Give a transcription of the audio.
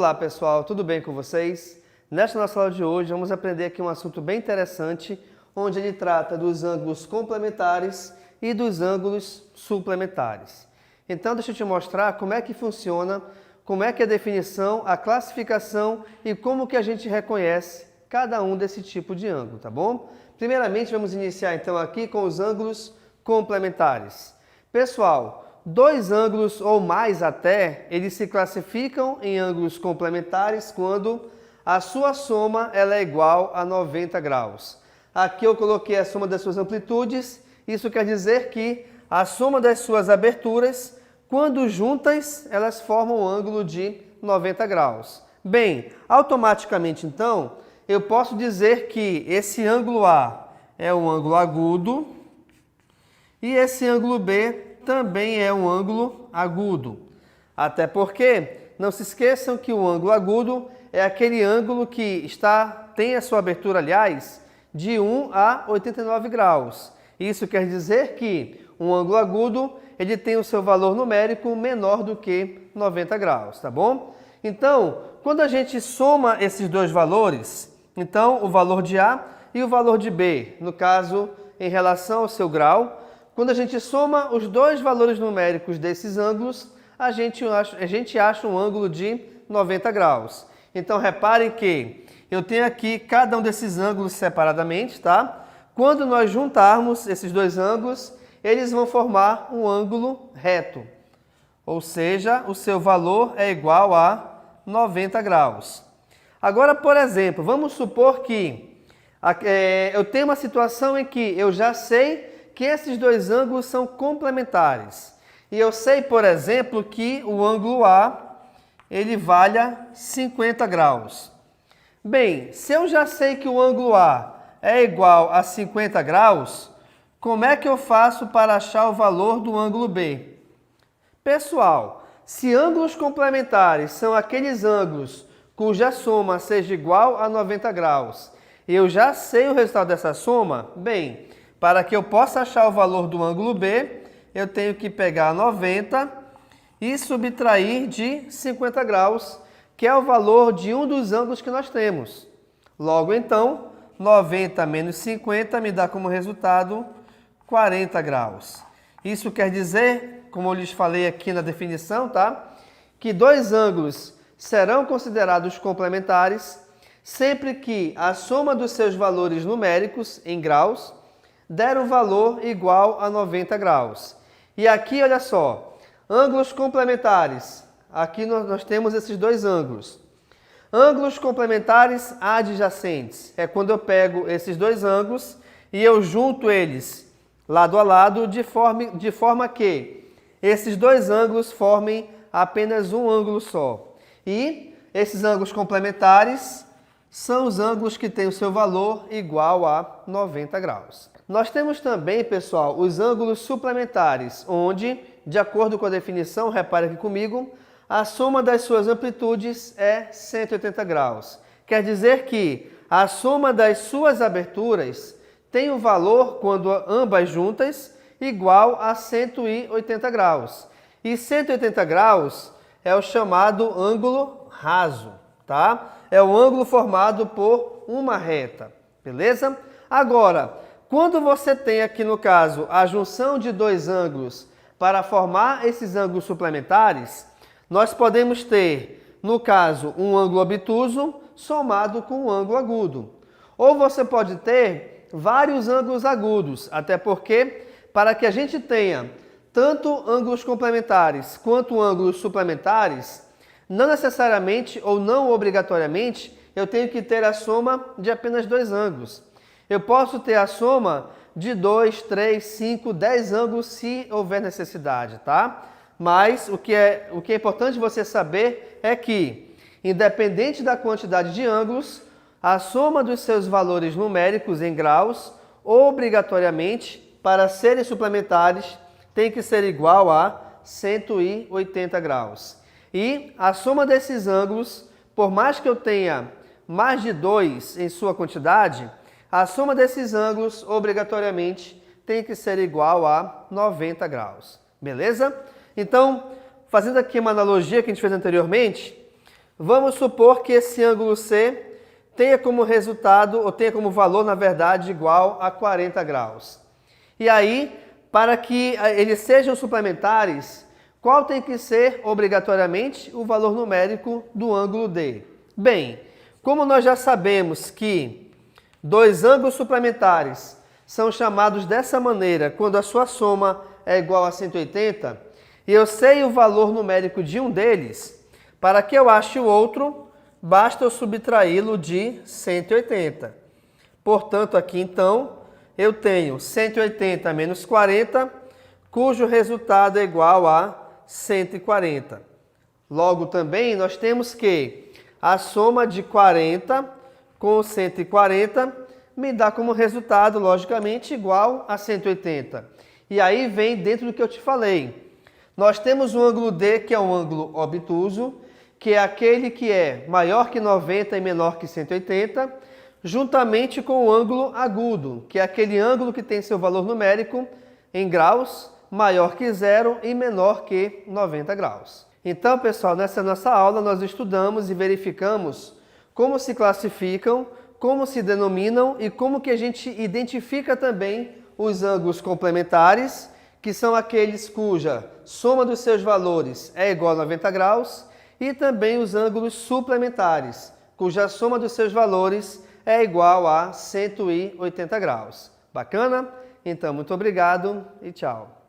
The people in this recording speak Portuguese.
Olá pessoal, tudo bem com vocês? Nesta nossa aula de hoje vamos aprender aqui um assunto bem interessante, onde ele trata dos ângulos complementares e dos ângulos suplementares. Então deixa eu te mostrar como é que funciona, como é que é a definição, a classificação e como que a gente reconhece cada um desse tipo de ângulo, tá bom? Primeiramente vamos iniciar então aqui com os ângulos complementares. Pessoal, dois ângulos ou mais até, eles se classificam em ângulos complementares quando a sua soma ela é igual a 90 graus. Aqui eu coloquei a soma das suas amplitudes, isso quer dizer que a soma das suas aberturas, quando juntas, elas formam um ângulo de 90 graus. Bem, automaticamente então, eu posso dizer que esse ângulo A é um ângulo agudo e esse ângulo B também é um ângulo agudo. Até porque, não se esqueçam que o ângulo agudo é aquele ângulo que tem a sua abertura, aliás, de 1 a 89 graus. Isso quer dizer que um ângulo agudo ele tem o seu valor numérico menor do que 90 graus, tá bom? Então, quando a gente soma esses dois valores, então o valor de A e o valor de B, no caso, em relação ao seu grau, quando a gente soma os dois valores numéricos desses ângulos, a gente acha um ângulo de 90 graus. Então, reparem que eu tenho aqui cada um desses ângulos separadamente, tá? Quando nós juntarmos esses dois ângulos, eles vão formar um ângulo reto. Ou seja, o seu valor é igual a 90 graus. Agora, por exemplo, vamos supor que eu tenho uma situação em que eu já sei que esses dois ângulos são complementares. E eu sei, por exemplo, que o ângulo A ele valha 50 graus. Bem, se eu já sei que o ângulo A é igual a 50 graus, como é que eu faço para achar o valor do ângulo B? Pessoal, se ângulos complementares são aqueles ângulos cuja soma seja igual a 90 graus, e eu já sei o resultado dessa soma, bem, para que eu possa achar o valor do ângulo B, eu tenho que pegar 90 e subtrair de 50 graus, que é o valor de um dos ângulos que nós temos. Logo então, 90 menos 50 me dá como resultado 40 graus. Isso quer dizer, como eu lhes falei aqui na definição, tá? Que dois ângulos serão considerados complementares sempre que a soma dos seus valores numéricos em graus der um valor igual a 90 graus. E aqui, olha só, ângulos complementares. Aqui nós temos esses dois ângulos. Ângulos complementares adjacentes. É quando eu pego esses dois ângulos e eu junto eles lado a lado de forma que esses dois ângulos formem apenas um ângulo só. E esses ângulos complementares são os ângulos que têm o seu valor igual a 90 graus. Nós temos também, pessoal, os ângulos suplementares, onde, de acordo com a definição, repare aqui comigo, a soma das suas amplitudes é 180 graus. Quer dizer que a soma das suas aberturas tem o valor, quando ambas juntas, igual a 180 graus. E 180 graus é o chamado ângulo raso, tá? É o ângulo formado por uma reta, beleza? Agora, quando você tem aqui no caso a junção de dois ângulos para formar esses ângulos suplementares, nós podemos ter, no caso, um ângulo obtuso somado com um ângulo agudo. Ou você pode ter vários ângulos agudos, até porque, para que a gente tenha tanto ângulos complementares quanto ângulos suplementares, não necessariamente ou não obrigatoriamente eu tenho que ter a soma de apenas dois ângulos. Eu posso ter a soma de 2, 3, 5, 10 ângulos se houver necessidade, tá? Mas o que é importante você saber é que, independente da quantidade de ângulos, a soma dos seus valores numéricos em graus, obrigatoriamente, para serem suplementares, tem que ser igual a 180 graus. E a soma desses ângulos, por mais que eu tenha mais de 2 em sua quantidade, a soma desses ângulos, obrigatoriamente, tem que ser igual a 90 graus. Beleza? Então, fazendo aqui uma analogia que a gente fez anteriormente, Vamos supor que esse ângulo C tenha como resultado, ou tenha como valor, na verdade, igual a 40 graus. E aí, para que eles sejam suplementares, qual tem que ser, obrigatoriamente, o valor numérico do ângulo D? Bem, como nós já sabemos que dois ângulos suplementares são chamados dessa maneira quando a sua soma é igual a 180, e eu sei o valor numérico de um deles, para que eu ache o outro, basta eu subtraí-lo de 180. Portanto, aqui então, eu tenho 180 menos 40, cujo resultado é igual a 140. Logo, também, nós temos que a soma de 40 com 140 me dá como resultado, logicamente, igual a 180. E aí vem dentro do que eu te falei. Nós temos um ângulo D, que é um ângulo obtuso, que é aquele que é maior que 90 e menor que 180, juntamente com o ângulo agudo, que é aquele ângulo que tem seu valor numérico em graus maior que 0 e menor que 90 graus. Então, pessoal, nessa nossa aula nós estudamos e verificamos como se classificam, como se denominam e como que a gente identifica também os ângulos complementares, que são aqueles cuja soma dos seus valores é igual a 90 graus, e também os ângulos suplementares, cuja soma dos seus valores é igual a 180 graus. Bacana? Então, muito obrigado e tchau.